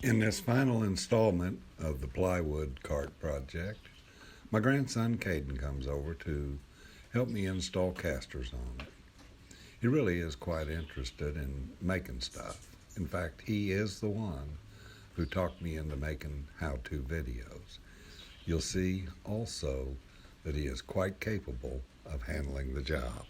In this final installment of the Plywood Cart Project, my grandson Kaden comes over to help me install casters on it. He really is quite interested in making stuff. In fact, he is the one who talked me into making how-to videos. You'll see also that he is quite capable of handling the job.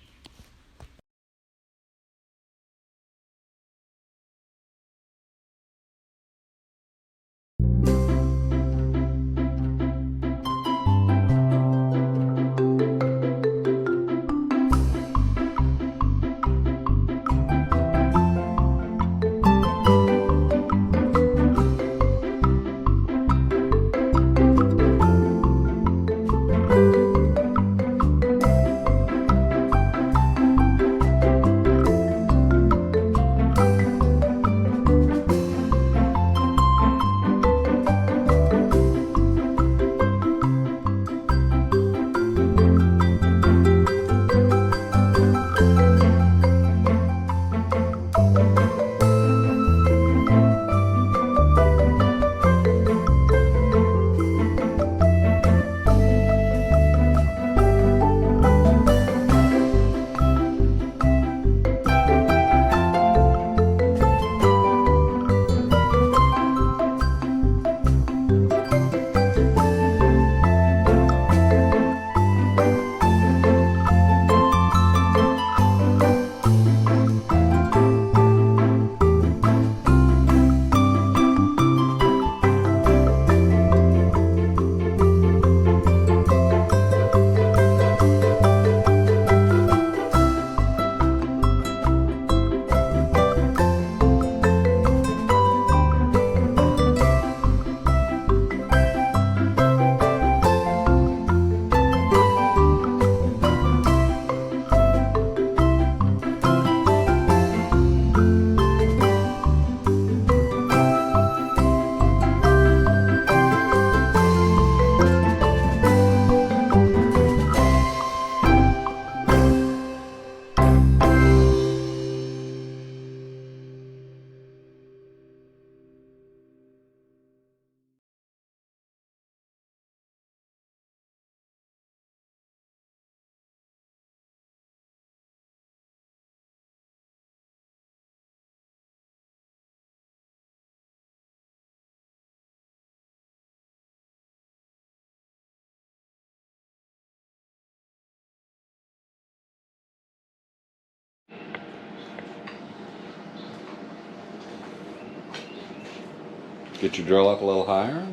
Get your drill up a little higher.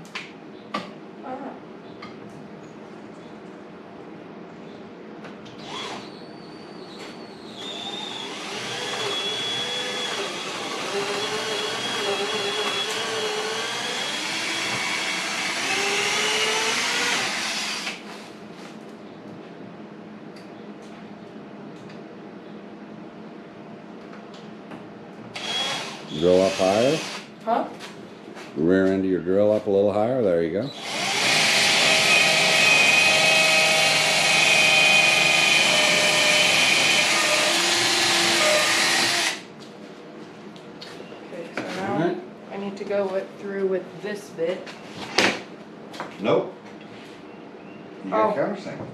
Drill up higher. Huh? The rear end of your drill up a little higher. There you go. Okay, so now I need to go through with this bit. Nope. You got Oh. countersink.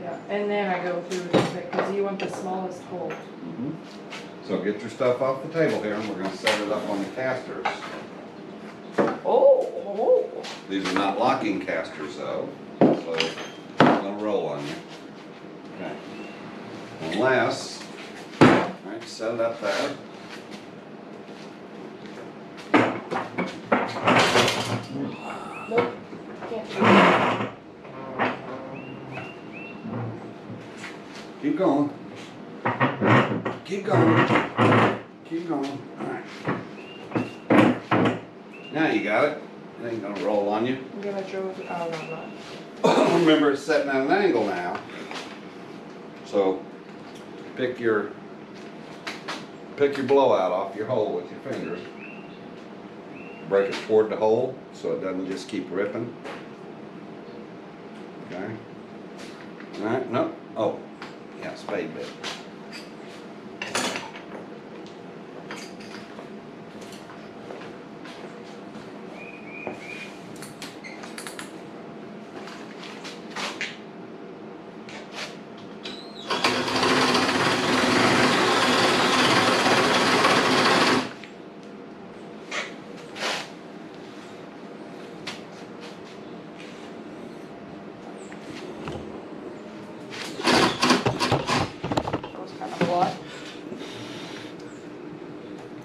Yeah, and then I go through this bit because you want the smallest hole. Mm-hmm. So get your stuff off the table here, and we're going to set it up on the casters. Oh. These are not locking casters, though, so it's going to roll on you. Okay. Unless, all right, set it up there. Nope, can't do it. Keep going. Keep going. Keep going. All right. Now you got it. It ain't gonna roll on you. I'm gonna show it. Oh, no, I'm not. Remember, it's setting at an angle now. So pick your blowout off your hole with your fingers. Break it toward the hole so it doesn't just keep ripping. Okay. All right. No. Oh, yeah, spade bit.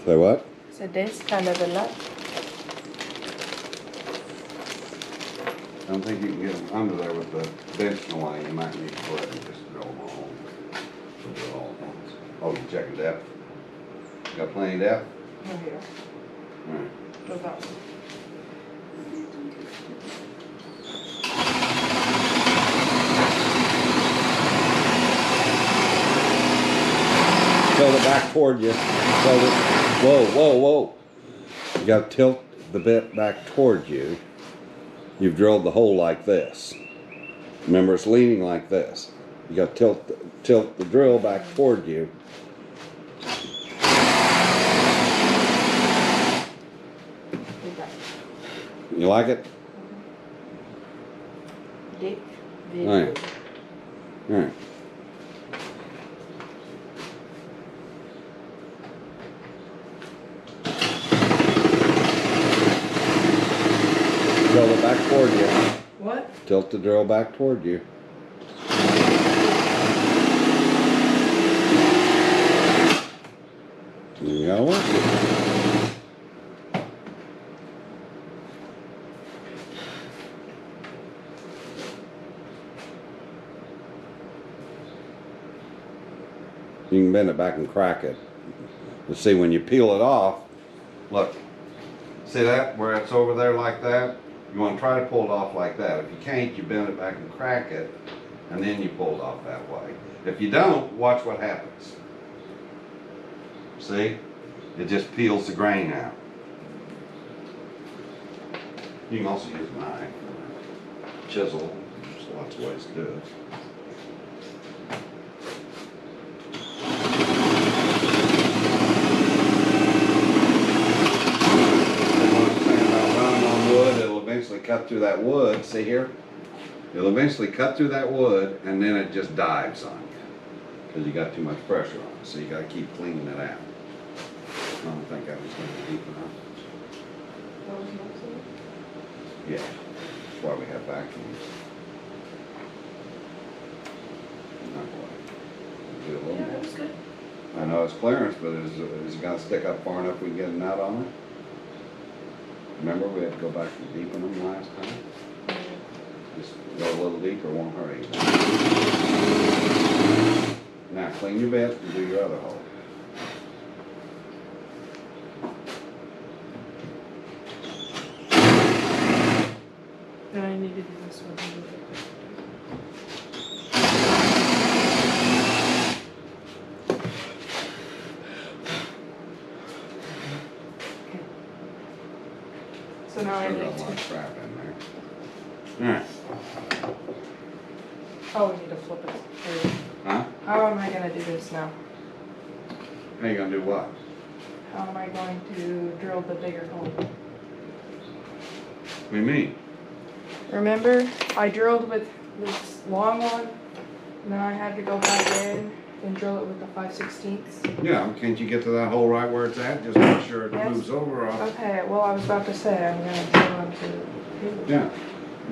Say what? So this kind of a lot. I don't think you can get them under there with the bench in the way. You might need to go ahead and just drill them all. So do it all at once. Oh, you checking depth? Got plenty of depth? Right here. Alright. Go that one. Tilt it back toward you. Tilt it. Whoa, whoa, whoa. You got to tilt the bit back toward you. You've drilled the hole like this. Remember, it's leaning like this. You got to tilt the drill back toward you. You like it? Deep. All right. All right. Tilt it back toward you. What? Tilt the drill back toward you. You gotta work it. You can bend it back and crack it. You see, when you peel it off, look, see that, where it's over there like that? You want to try to pull it off like that. If you can't, you bend it back and crack it, and then you pull it off that way. If you don't, watch what happens. See? It just peels the grain out. You can also use a knife, chisel. There's lots of ways to do it. Eventually cut through that wood, see here? It'll eventually cut through that wood and then it just dives on you because you got too much pressure on it, so you got to keep cleaning it out. I don't think that was going to be deep enough. Yeah, that's why we have vacuums. Not quite. Do a little Yeah, more. that was good. I know it's clearance, but is it going to stick up far enough we can get a nut on it? Remember, we had to go back and deepen them last time? Just go a little deeper, won't hurt you. Now clean your bit and do your other hole. Then I need to do this one. So now I Sure need got a lot to. of crap in there. Alright. Oh, we need to flip it through. Huh? How am I gonna do this now? How you gonna do what? How am I going to drill the bigger hole? What do you mean? Remember, I drilled with this long one, and then I had to go back in and drill it with the 5/16. Yeah, can't you get to that hole right where it's at? Just make sure it Yes. moves over off. Okay, well, I was about to say, I'm gonna drill onto. Yeah,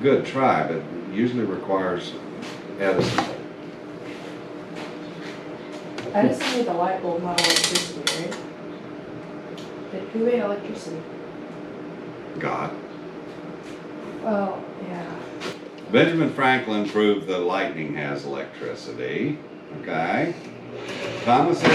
good try, but it usually requires Edison. Edison made the light bulb, not electricity, right? Who made electricity? God. Well, yeah. Benjamin Franklin proved that lightning has electricity. Okay. Thomas Edison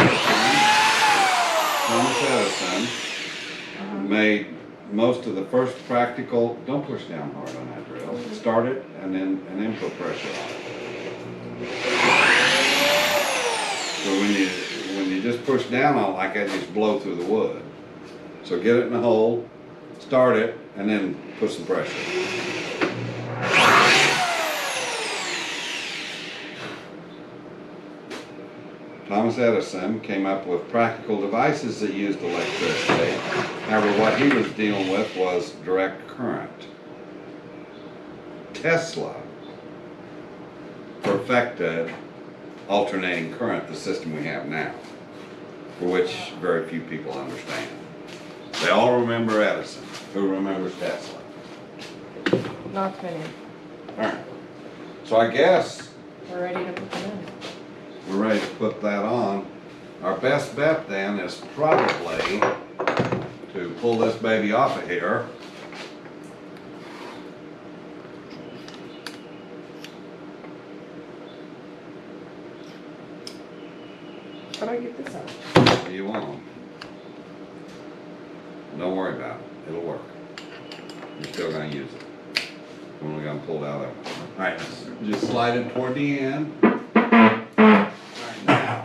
made most of the first practical. Don't push down hard on that drill. Start it and then put pressure on it. So when you just push down on it like that, you just blow through the wood. So get it in the hole, start it, and then put some pressure. Thomas Edison came up with practical devices that used electricity However, what he was dealing with was direct current. Tesla perfected alternating current, the system we have now, for which very few people understand. They all remember Edison. Who remembers Tesla? Not many. Alright. So I guess We're ready to put them in. we're ready to put that on. Our best bet then is probably to pull this baby off of here. How do I get this out? You want them. Don't worry about it. It'll work. You're still going to use it. We're only going to pull it out of it. Alright, just slide it toward the end. Alright, now.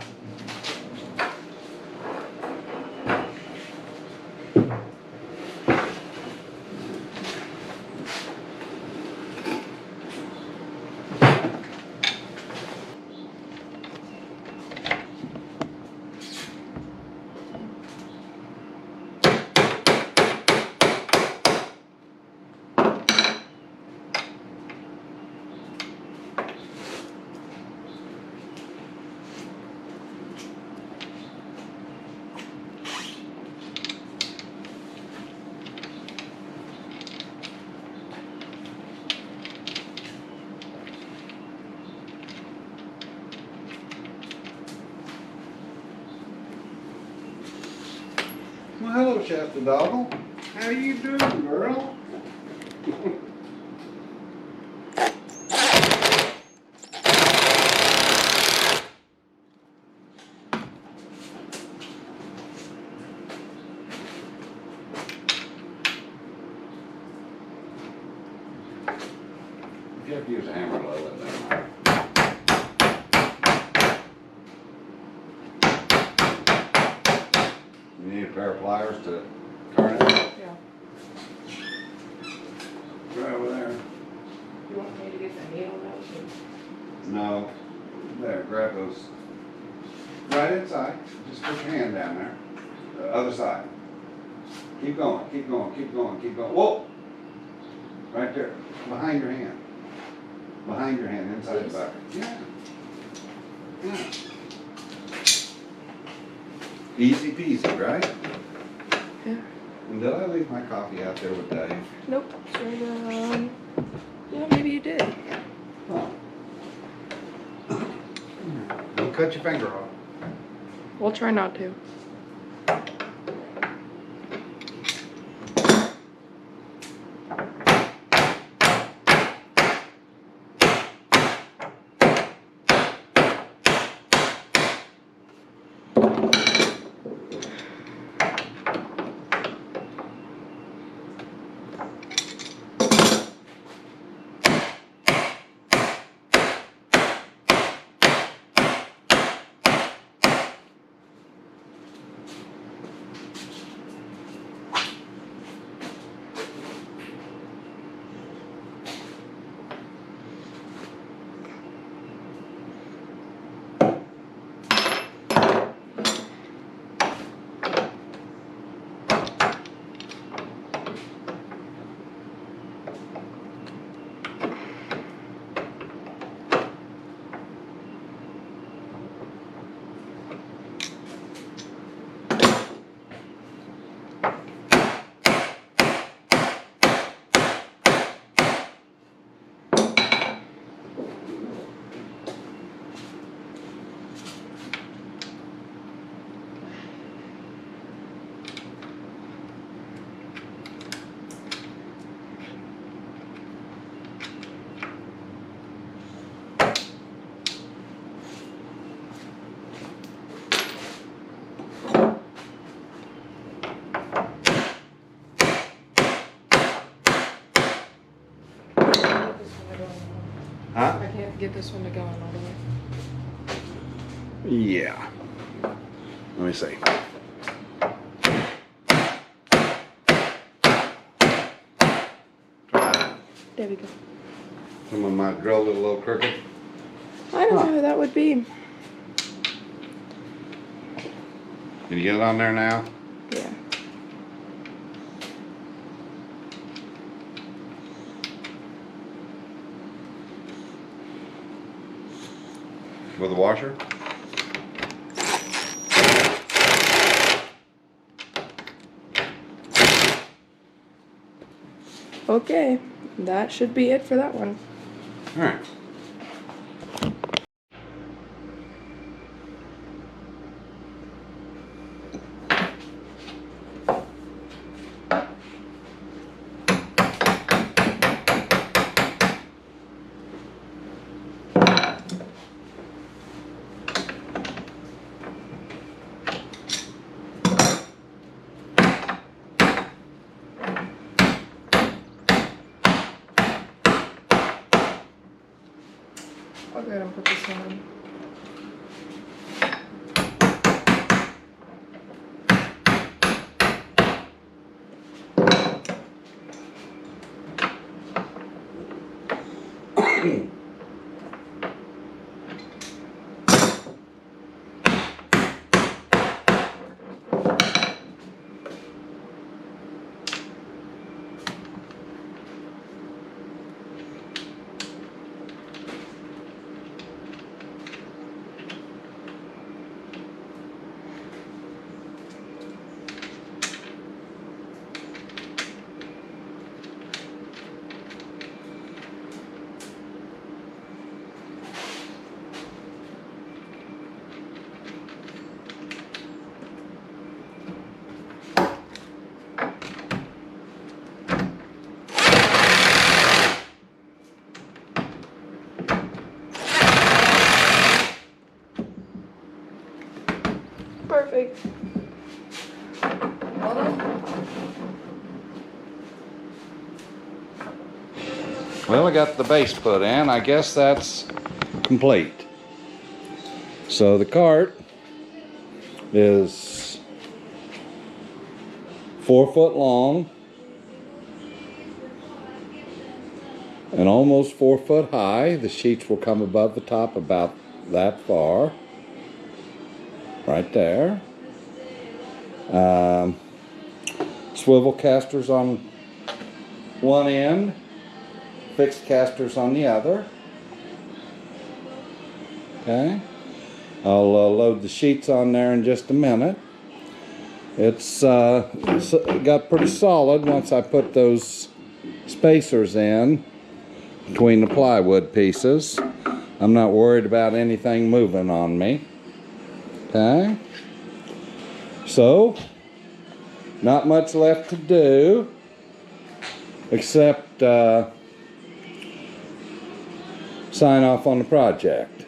Well, hello, Shasta Doggle. How you doing, girl? You have to use a hammer to load it down. You need a pair of pliers to turn it. Yeah. Right over there. You want me to get the needle out too? No. There, grab those. Right inside. Just put your hand down there. The other side. Keep going, keep going, keep going, keep going. Whoa! Right there. Behind your hand. Behind your hand, inside the bucket. Yeah. Yeah. Easy peasy, right? Yeah. And did I leave my coffee out there with Dave? Nope. So, yeah, maybe you did. Oh. Don't cut your finger off. We'll try not to. Huh? I can't get this one to go on all the way. Yeah. Let me see. There we go. Someone might drill it a little crooked. I don't know who that would be. Can you get it on there now? Yeah. with a washer. Okay, that should be it for that one. All right. I'll go ahead and put this one in. Perfect. Well done. Well, I got the base put in. I guess that's complete. So the cart is 4 foot long and almost 4 foot high. The sheets will come above the top about that far. Right there. Swivel casters on one end, fixed casters on the other. Okay. I'll load the sheets on there in just a minute. It's got pretty solid once I put those spacers in between the plywood pieces. I'm not worried about anything moving on me. Okay, so not much left to do except sign off on the project.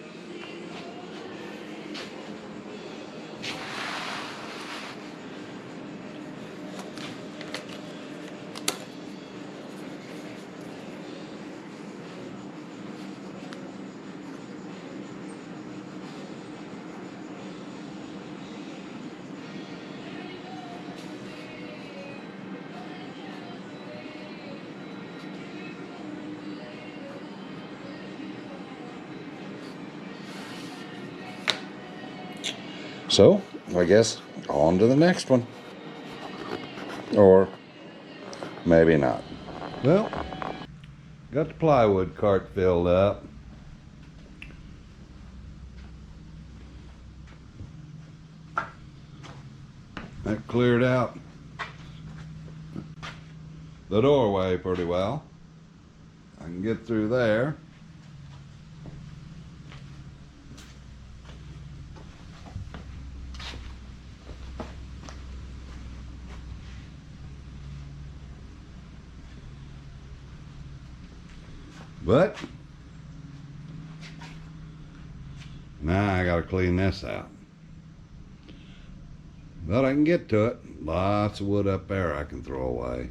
So, I guess on to the next one. Or maybe not. Well, got the plywood cart filled up. That cleared out the doorway pretty well. I can get through there. But now I gotta clean this out. But I can get to it. Lots of wood up there I can throw away.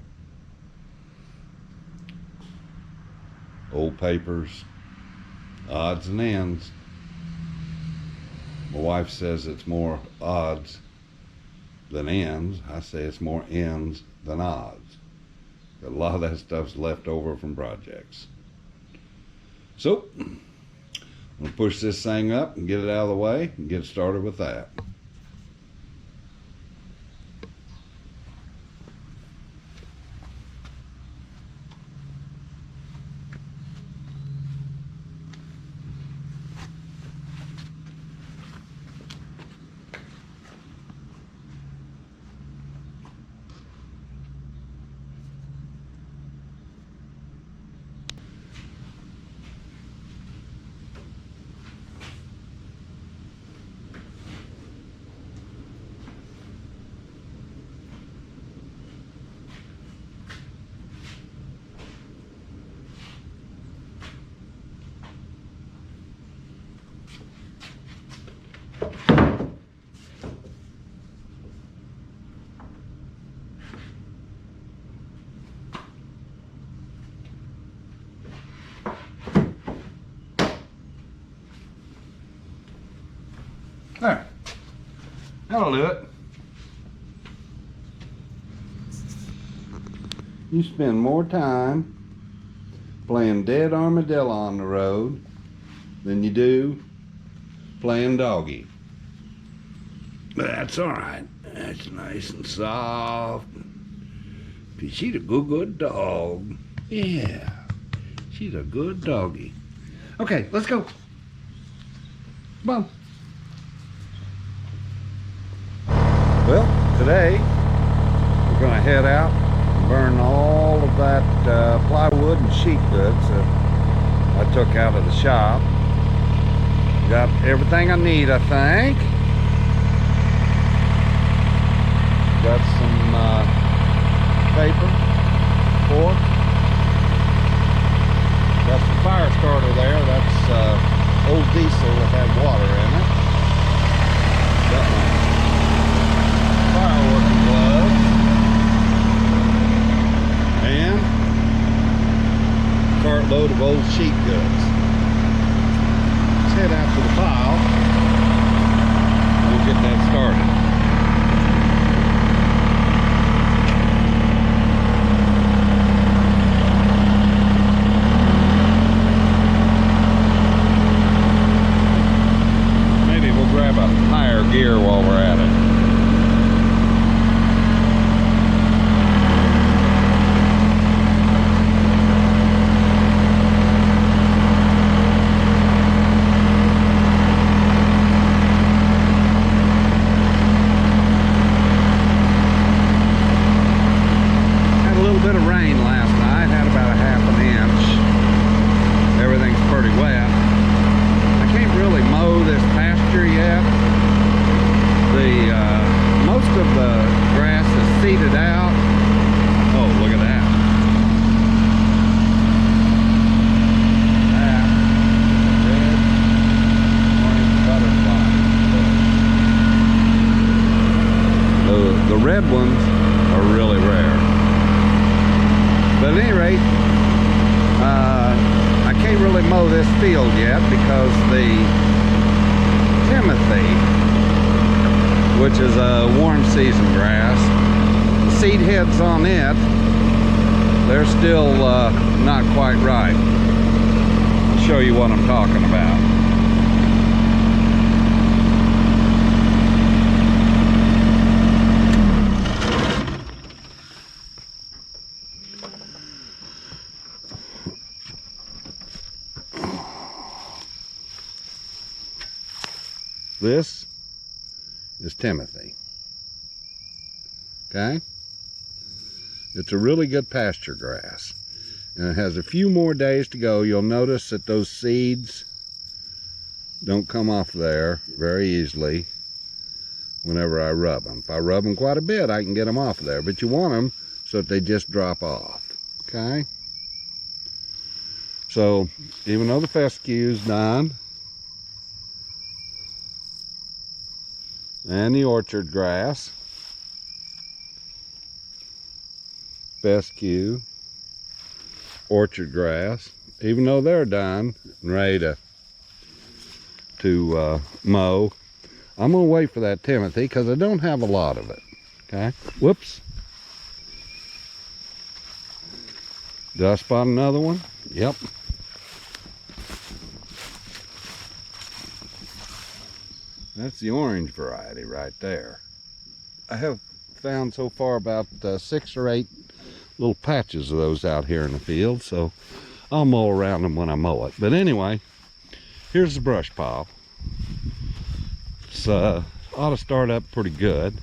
Old papers, odds and ends. My wife says it's more odds than ends. I say it's more ends than odds. A lot of that stuff's left over from projects. So, I'm gonna push this thing up and get it out of the way and get started with that. That'll do it. You spend more time playing dead armadillo on the road than you do playing doggy. But that's all right. That's nice and soft. She's a good dog. Yeah, she's a good doggy. Okay, let's go. Come on. Well, today we're gonna head out and burn all of that plywood and sheet goods that I took out of the shop. Got everything I need, I think. Got some paper, fork. Got some fire starter there. That's old diesel that had water in it. Got my fireworking gloves. And a cartload of old sheet goods. Let's head out to the pile. We'll get that started. Gear while we're at it. Had a little bit of rain last night, had about a half an inch. Everything's pretty wet. I can't really mow this pasture yet. Most of the grass is seeded out. Oh, look at that. That red orange butterfly. The red ones are really rare. But at any rate, I can't really mow this field yet because the Timothy, which is a warm season grass, the seed heads on it, they're still not quite right. I'll show you what I'm talking about. This is Timothy. Okay? It's a really good pasture grass. And it has a few more days to go. You'll notice that those seeds don't come off there very easily whenever I rub them. If I rub them quite a bit, I can get them off of there. But you want them so that they just drop off. Okay? So, even though the fescue's done, and the orchard grass, fescue, orchard grass, even though they're done and ready to mow, I'm going to wait for that Timothy because I don't have a lot of it. Okay? Whoops. Did I spot another one? Yep. That's the orange variety right there. I have found so far about 6 or 8 little patches of those out here in the field, so I'll mow around them when I mow it. But anyway, here's the brush pile. It's ought to start up pretty good.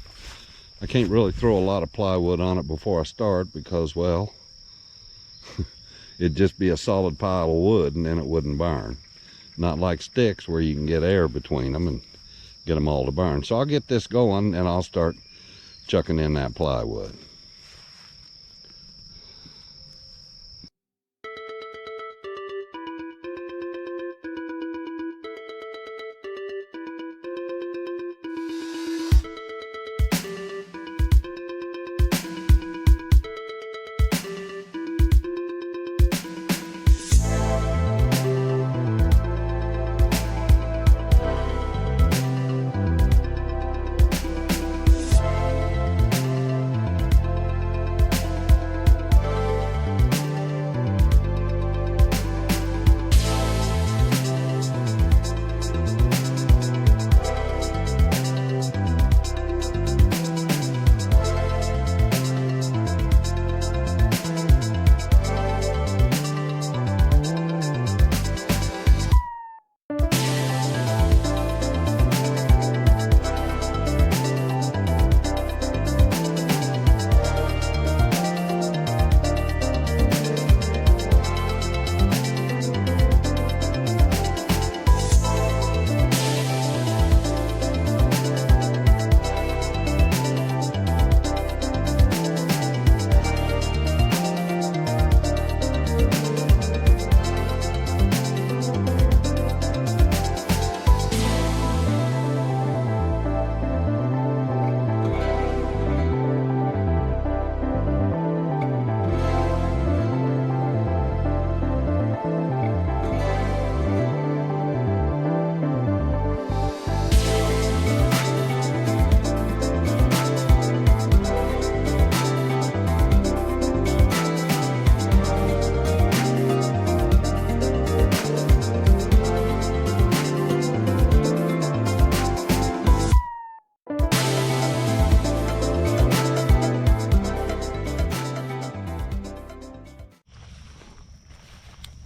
I can't really throw a lot of plywood on it before I start because, well, it'd just be a solid pile of wood and then it wouldn't burn. Not like sticks where you can get air between them and get them all to burn. So I'll get this going and I'll start chucking in that plywood.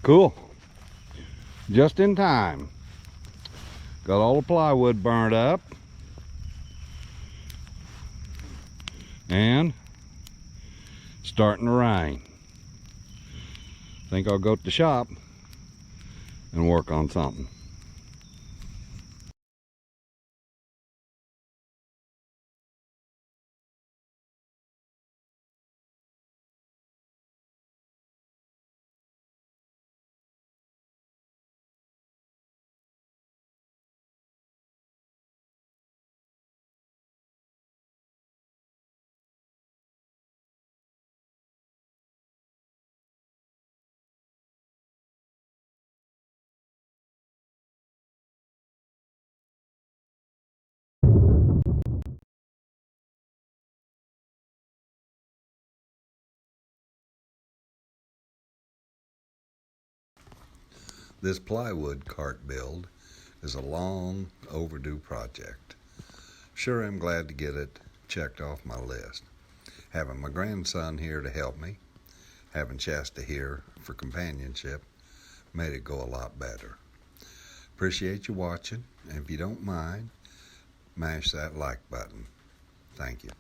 Cool. Just in time. Got all the plywood burnt up. And starting to rain. Think I'll go to the shop and work on something. This plywood cart build is a long overdue project. Sure, I'm glad to get it checked off my list. Having my grandson here to help me, having Shasta here for companionship, made it go a lot better. Appreciate you watching, and if you don't mind, mash that like button. Thank you.